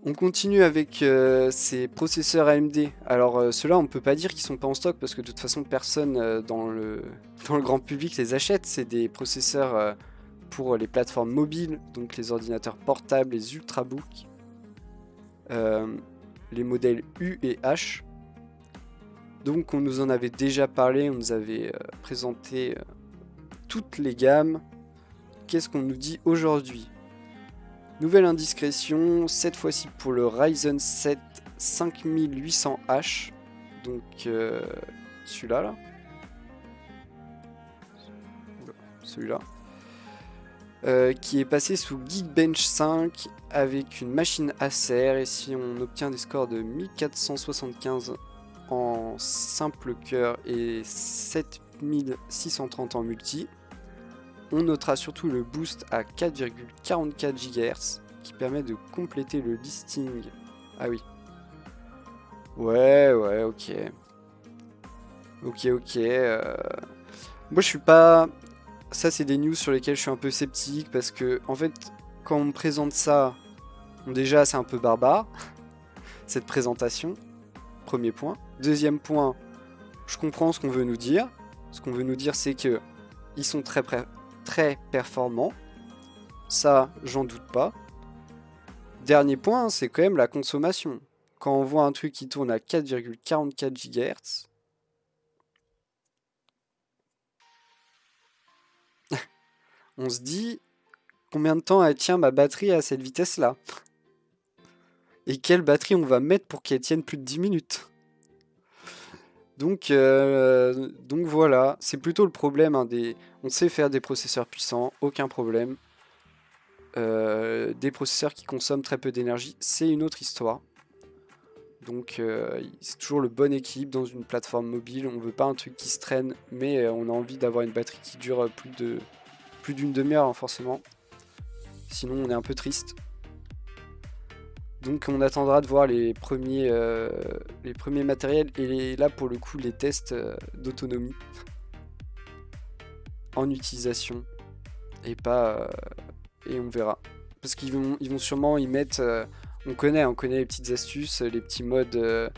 On continue avec ces processeurs AMD. Alors ceux-là, on ne peut pas dire qu'ils sont pas en stock parce que de toute façon, personne dans le grand public les achète. C'est des processeurs pour les plateformes mobiles, donc les ordinateurs portables, les ultrabooks, les modèles U et H. Donc on nous en avait déjà parlé, on nous avait présenté toutes les gammes. Qu'est-ce qu'on nous dit aujourd'hui ? Nouvelle indiscrétion, cette fois-ci pour le Ryzen 7 5800H, donc celui-là, qui est passé sous Geekbench 5 avec une machine Acer, et si on obtient des scores de 1475 en simple cœur et 7630 en multi, on notera surtout le boost à 4,44 GHz qui permet de compléter le listing. Ah oui. Ouais, ok. Ok. Moi je suis pas... Ça c'est des news sur lesquelles je suis un peu sceptique parce que en fait quand on me présente ça, déjà c'est un peu barbare, cette présentation. Premier point. Deuxième point, je comprends ce qu'on veut nous dire. Ce qu'on veut nous dire c'est que ils sont très performants. Ça, j'en doute pas. Dernier point, c'est quand même la consommation. Quand on voit un truc qui tourne à 4,44 GHz, on se dit combien de temps elle tient ma batterie à cette vitesse-là? Et quelle batterie on va mettre pour qu'elle tienne plus de 10 minutes? Donc voilà, c'est plutôt le problème, hein, on sait faire des processeurs puissants, aucun problème. Des processeurs qui consomment très peu d'énergie, c'est une autre histoire. Donc c'est toujours le bon équilibre dans une plateforme mobile. On veut pas un truc qui se traîne, mais on a envie d'avoir une batterie qui dure plus d'une demi-heure, hein, forcément. Sinon on est un peu triste. Donc on attendra de voir les premiers matériels et là pour le coup les tests d'autonomie en utilisation. et pas et on verra. Parce qu'ils vont sûrement y mettre. On connaît les petites astuces, les petits modes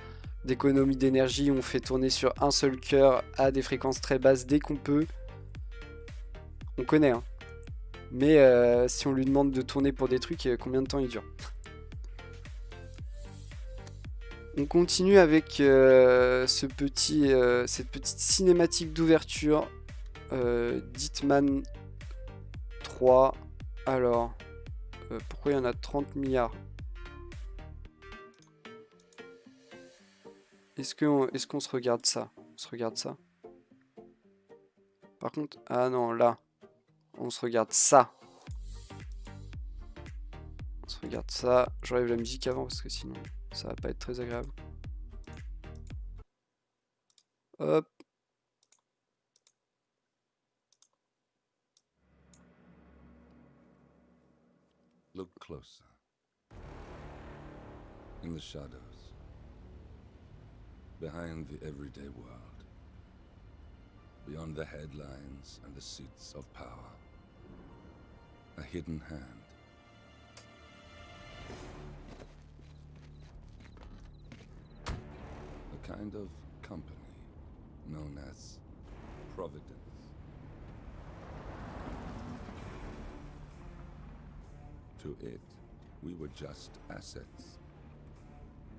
d'économie d'énergie. On fait tourner sur un seul cœur à des fréquences très basses dès qu'on peut. On connaît, hein. Mais si on lui demande de tourner pour des trucs, combien de temps il dure? On continue avec cette petite cinématique d'ouverture d'Hitman 3. Alors, pourquoi il y en a 30 milliards? Est-ce qu'on se regarde ça? On se regarde ça? Par contre, ah non, là, on se regarde ça. On se regarde ça. J'enlève la musique avant parce que sinon, ça va pas être très agréable. Hop. Look closer. In the shadows. Behind the everyday world. Beyond the headlines and the seats of power. A hidden hand. A kind of company known as Providence. To it, we were just assets.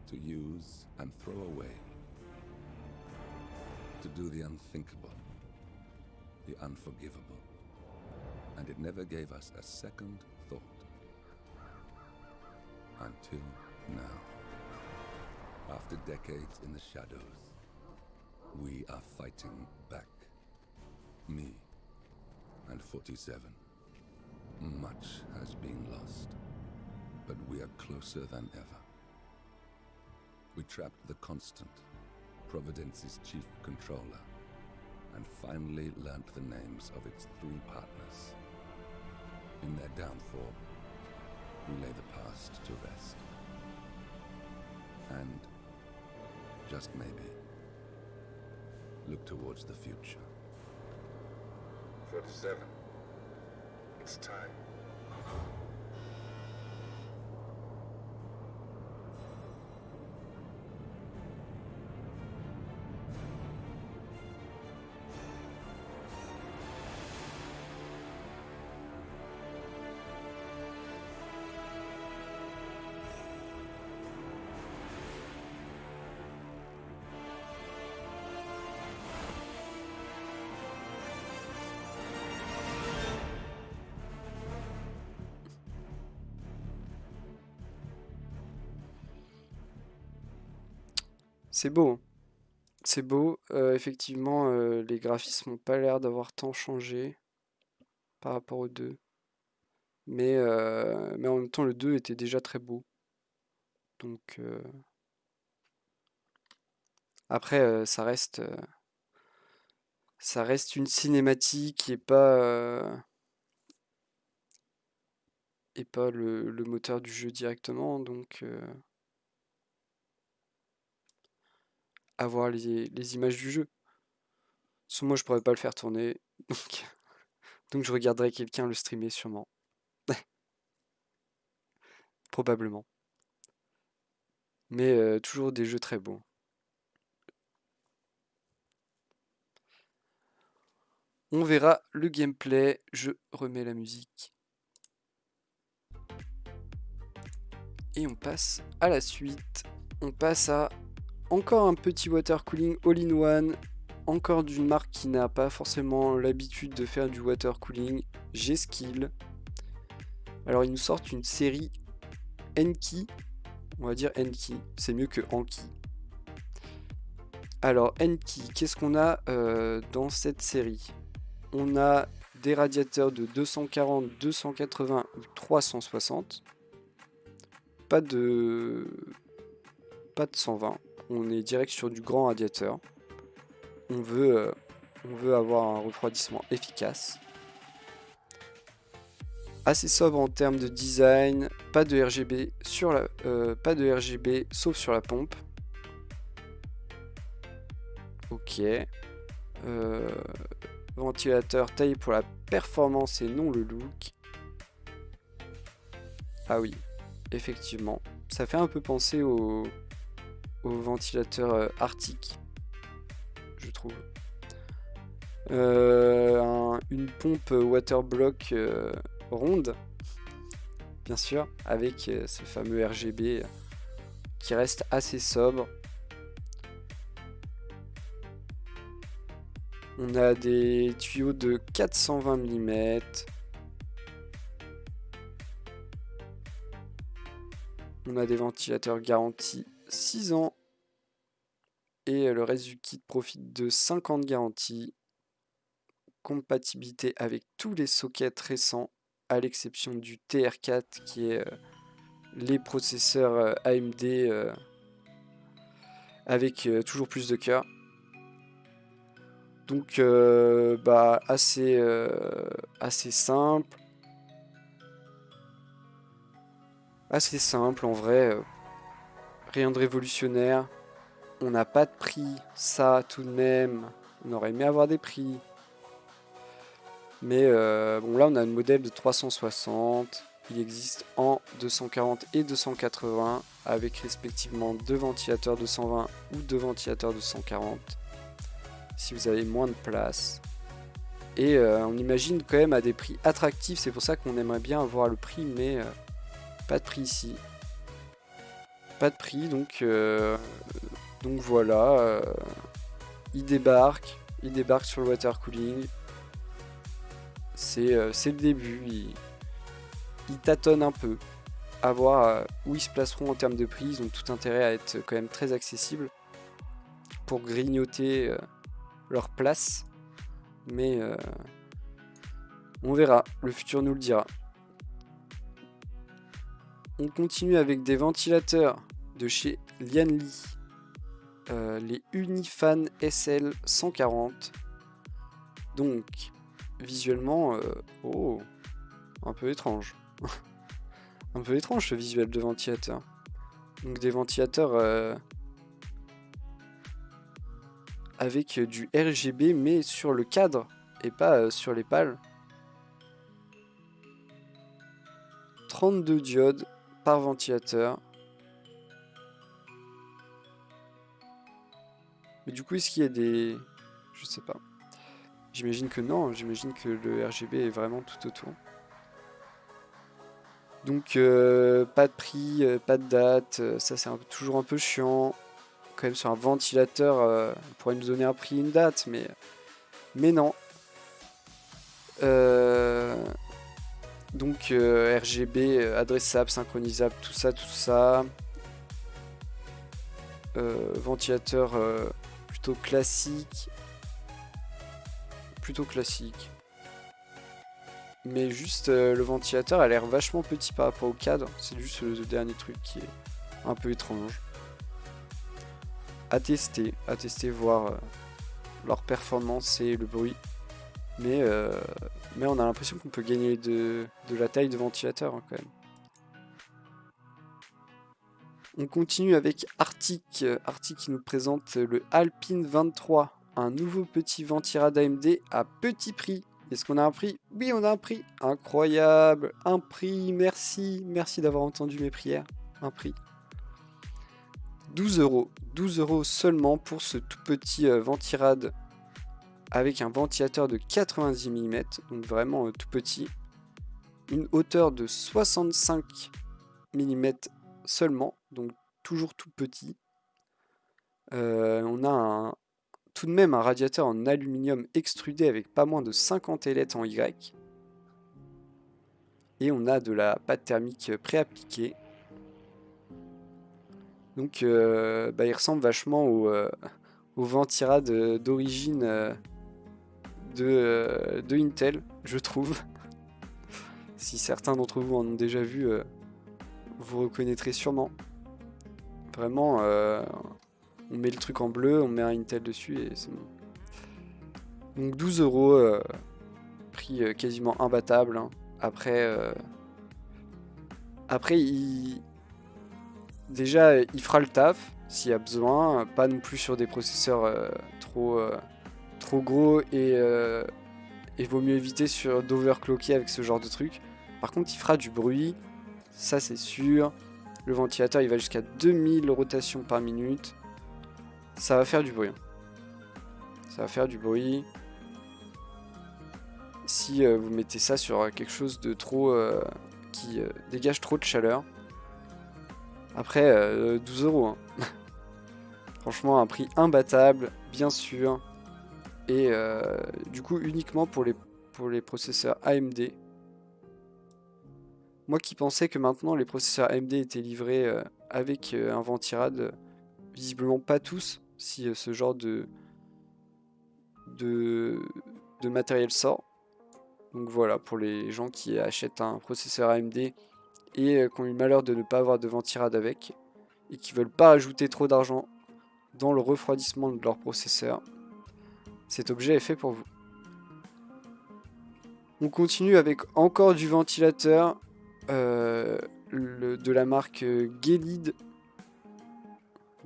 To use and throw away. To do the unthinkable. The unforgivable. And it never gave us a second thought. Until now. After decades in the shadows, we are fighting back. Me and 47. Much has been lost, but we are closer than ever. We trapped the Constant, Providence's chief controller, and finally learnt the names of its 3 partners. In their downfall, we lay the past to rest. And, just maybe, look towards the future. 47. It's time. C'est beau. C'est beau. Effectivement, les graphismes n'ont pas l'air d'avoir tant changé par rapport au 2. Mais en même temps, le 2 était déjà très beau. Donc, après, ça reste une cinématique et pas le moteur du jeu directement. Donc, avoir les images du jeu. Sans moi, je pourrais pas le faire tourner. Donc je regarderai quelqu'un le streamer sûrement. Probablement. Mais toujours des jeux très beaux. On verra le gameplay. Je remets la musique. Et on passe à la suite. On passe à encore un petit water cooling all-in-one. Encore d'une marque qui n'a pas forcément l'habitude de faire du water cooling. G-Skill. Alors ils nous sortent une série Enki. On va dire Enki. C'est mieux que Anki. Alors Enki, qu'est-ce qu'on a dans cette série? On a des radiateurs de 240, 280 ou 360. Pas de 120. On est direct sur du grand radiateur. On veut avoir un refroidissement efficace. Assez sobre en termes de design. Pas de RGB sauf sur la pompe. Ok. Ventilateur taillé pour la performance et non le look. Ah oui, effectivement. Ça fait un peu penser au ventilateur Arctic, je trouve. Une pompe waterblock ronde, bien sûr, avec ce fameux RGB qui reste assez sobre. On a des tuyaux de 420 mm. On a des ventilateurs garantis 6 ans. Et le reste du kit profite de 5 ans de garantie. Compatibilité avec tous les sockets récents, à l'exception du TR4 qui est les processeurs AMD avec toujours plus de cœur. Donc assez simple. Assez simple en vrai. Rien de révolutionnaire. On n'a pas de prix. Ça tout de même. On aurait aimé avoir des prix. Mais bon là on a un modèle de 360. Il existe en 240 et 280 avec respectivement 2 ventilateurs 220 ou 2 ventilateurs 240 si vous avez moins de place. Et on imagine quand même à des prix attractifs, c'est pour ça qu'on aimerait bien avoir le prix, mais pas de prix ici. Pas de prix, donc voilà. Il débarque sur le water cooling. C'est le début, ils tâtonnent un peu. À voir où ils se placeront en termes de prix. Ils ont tout intérêt à être quand même très accessibles pour grignoter leur place. Mais on verra, le futur nous le dira. On continue avec des ventilateurs de chez Lianli. Les Unifan SL 140. Donc, visuellement, un peu étrange. Un peu étrange ce visuel de ventilateur. Donc des ventilateurs avec du RGB mais sur le cadre et pas sur les pales. 32 diodes par ventilateur. Mais du coup, est-ce qu'il y a des... Je sais pas. J'imagine que non, j'imagine que le RGB est vraiment tout autour. Donc pas de prix, pas de date, ça c'est toujours un peu chiant. Quand même sur un ventilateur, on pourrait nous donner un prix, une date, mais non. Donc RGB, adressable, synchronisable, tout ça. Ventilateur plutôt classique. Mais juste le ventilateur a l'air vachement petit par rapport au cadre. C'est juste le dernier truc qui est un peu étrange. À tester, voir leur performance et le bruit. Mais on a l'impression qu'on peut gagner de la taille de ventilateur quand même. On continue avec Arctic. Arctic qui nous présente le Alpine 23. Un nouveau petit ventirad AMD à petit prix. Est-ce qu'on a un prix? Oui, on a un prix. Incroyable. Un prix, merci. Merci d'avoir entendu mes prières. Un prix. 12 €. 12 € seulement pour ce tout petit ventirad avec un ventilateur de 90 mm. Donc vraiment tout petit. Une hauteur de 65 mm seulement. Donc toujours tout petit. On a tout de même un radiateur en aluminium extrudé avec pas moins de 50 ailettes en Y. Et on a de la pâte thermique préappliquée. Donc il ressemble vachement au ventirad d'origine de Intel, je trouve. Si certains d'entre vous en ont déjà vu, vous reconnaîtrez sûrement. Vraiment, on met le truc en bleu, on met un Intel dessus et c'est bon. Donc 12 €, prix quasiment imbattable. Hein. Après, déjà, il fera le taf s'il y a besoin. Pas non plus sur des processeurs trop gros et et vaut mieux éviter d'overclocker avec ce genre de truc. Par contre, il fera du bruit, ça c'est sûr. Le ventilateur, il va jusqu'à 2000 rotations par minute. Ça va faire du bruit. Ça va faire du bruit. Si vous mettez ça sur quelque chose de trop... qui dégage trop de chaleur. Après, 12 €. Hein. Franchement, un prix imbattable, bien sûr. Et du coup, uniquement pour les processeurs AMD. Moi qui pensais que maintenant les processeurs AMD étaient livrés avec un ventirad, visiblement pas tous, si ce genre de matériel sort. Donc voilà, pour les gens qui achètent un processeur AMD et qui ont eu le malheur de ne pas avoir de ventirad avec, et qui veulent pas ajouter trop d'argent dans le refroidissement de leur processeur, cet objet est fait pour vous. On continue avec encore du ventilateur de la marque Gelid.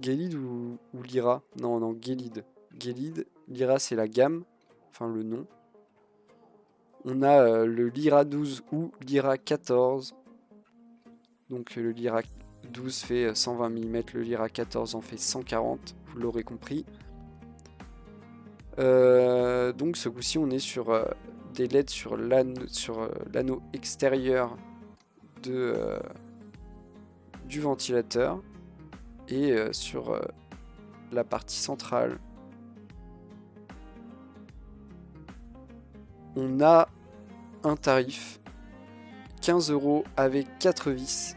Gelid ou Lyra? Non, Gelid. Gelid, Lyra c'est la gamme, enfin le nom. On a le Lyra 12 ou Lyra 14. Donc le Lyra 12 fait 120 mm, le Lyra 14 en fait 140, vous l'aurez compris. Donc ce coup-ci on est sur des LED sur l'anneau extérieur du ventilateur et sur la partie centrale. On a un tarif 15 € avec 4 vis.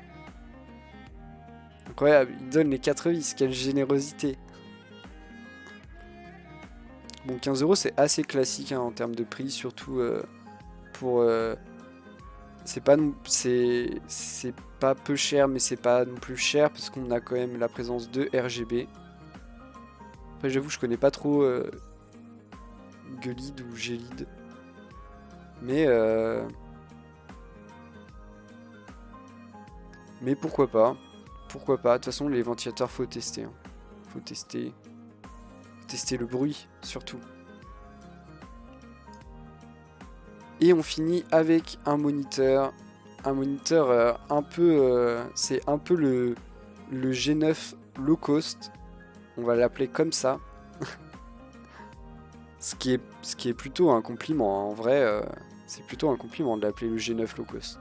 Incroyable, il donne les 4 vis, quelle générosité. Bon, 15 € c'est assez classique hein, en termes de prix, surtout pour... c'est pas peu cher, mais c'est pas non plus cher, parce qu'on a quand même la présence de RGB. Après j'avoue, je connais pas trop Gelid ou Gelid. Mais pourquoi pas? Pourquoi pas? De toute façon, les ventilateurs, faut tester. Hein. Faut tester. Tester le bruit, surtout. Et on finit avec un moniteur. Un moniteur un peu... c'est un peu le G9 low cost. On va l'appeler comme ça. ce qui est plutôt un compliment. Hein. En vrai, c'est plutôt un compliment de l'appeler le G9 low cost.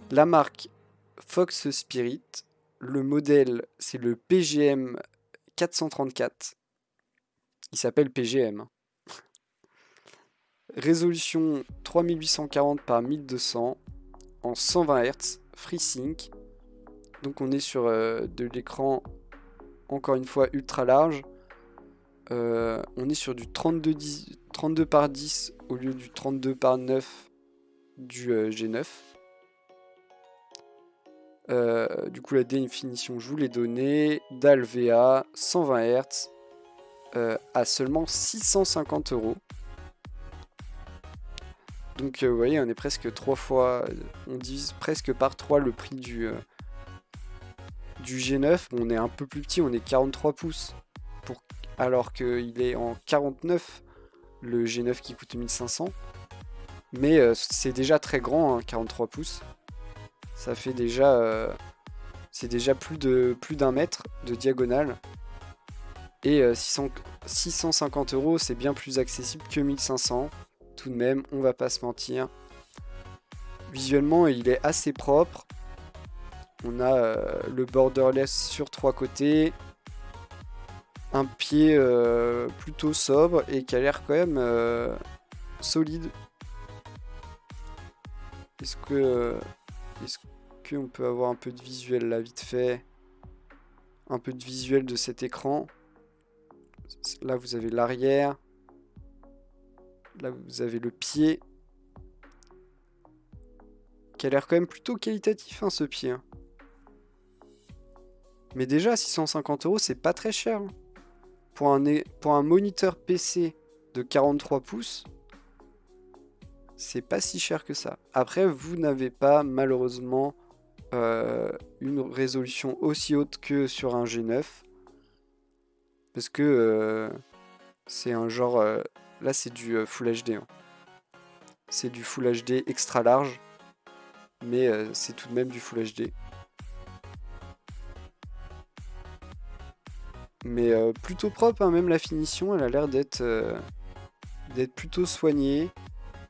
La marque Fox Spirit. Le modèle, c'est le PGM 434. Il s'appelle PGM. Résolution 3840 par 1200 en 120 Hz, FreeSync. Donc on est sur de l'écran, encore une fois, ultra large. On est sur du 32 par 10 au lieu du 32 par 9 du G9. Du coup la définition je vous l'ai donnée, dalle VA 120 Hz à seulement 650 €. Donc vous voyez, on est presque 3 fois, on divise presque par 3 le prix du G9. On est un peu plus petit, on est 43 pouces alors qu'il est en 49 le G9 qui coûte 1500. Mais c'est déjà très grand, hein, 43 pouces. Ça fait déjà... c'est déjà plus d'un mètre de diagonale. Et 650 €, c'est bien plus accessible que 1500. Tout de même, on va pas se mentir. Visuellement, il est assez propre. On a le borderless sur 3 côtés. Un pied plutôt sobre et qui a l'air quand même solide. Est-ce qu'on peut avoir un peu de visuel là, vite fait? Un peu de visuel de cet écran. Là, vous avez l'arrière. Là, vous avez le pied. Qui a l'air quand même plutôt qualitatif, hein, ce pied. Hein. Mais déjà, 650 €, c'est pas très cher. Hein. Pour un moniteur PC de 43 pouces, c'est pas si cher que ça. Après, vous n'avez pas, malheureusement, une résolution aussi haute que sur un G9. Parce que c'est un genre Là, c'est du Full HD. Hein. C'est du Full HD extra large. Mais c'est tout de même du Full HD. Mais plutôt propre, hein, même la finition, elle a l'air d'être plutôt soignée.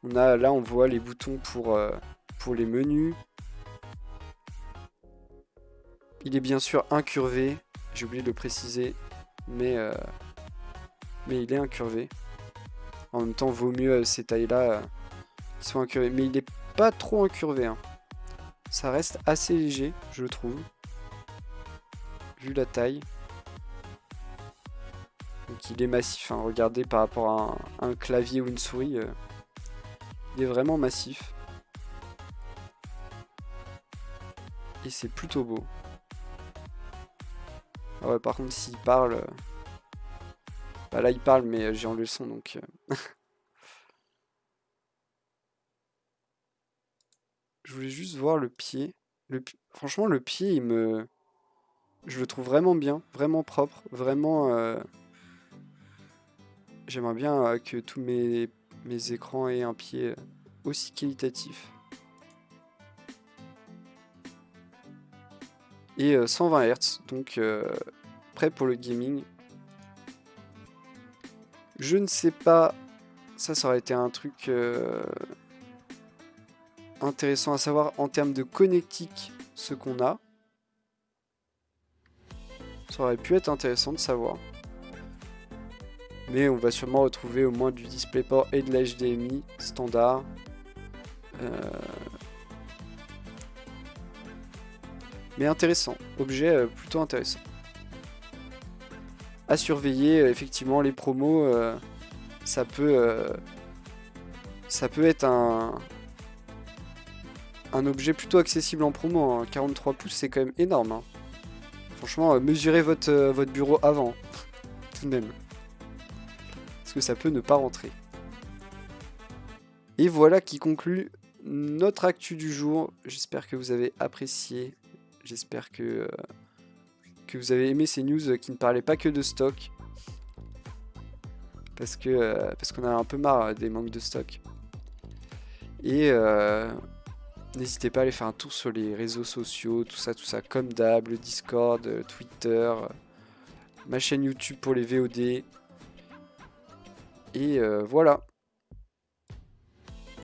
Là, on voit les boutons pour les menus. Il est bien sûr incurvé. J'ai oublié de le préciser. Mais il est incurvé. En même temps, vaut mieux ces tailles-là qui soient incurvées. Mais il n'est pas trop incurvé. Hein. Ça reste assez léger, je trouve. Vu la taille. Donc il est massif. Hein. Regardez par rapport à un clavier ou une souris. Il est vraiment massif. Et c'est plutôt beau. Ah ouais, par contre, s'il parle... Bah là, il parle, mais j'ai enlevé le son, donc... Je voulais juste voir le pied. Franchement, le pied, je le trouve vraiment bien, vraiment propre, vraiment... J'aimerais bien que tous mes écrans aient un pied aussi qualitatif. Et 120 Hz, donc prêt pour le gaming. Je ne sais pas, ça aurait été un truc intéressant à savoir en termes de connectique, ce qu'on a. Ça aurait pu être intéressant de savoir. Mais on va sûrement retrouver au moins du DisplayPort et de l'HDMI standard. Mais intéressant, objet plutôt intéressant. À surveiller, effectivement, les promos, ça peut être un objet plutôt accessible en promo. Hein. 43 pouces, c'est quand même énorme. Hein. Franchement, mesurez votre bureau avant, tout de même. Parce que ça peut ne pas rentrer. Et voilà qui conclut notre actu du jour. J'espère que vous avez apprécié. J'espère que vous avez aimé ces news qui ne parlaient pas que de stock. Parce qu'on a un peu marre des manques de stock. Et n'hésitez pas à aller faire un tour sur les réseaux sociaux, tout ça, comme d'hab, le Discord, Twitter, ma chaîne YouTube pour les VOD. Et voilà.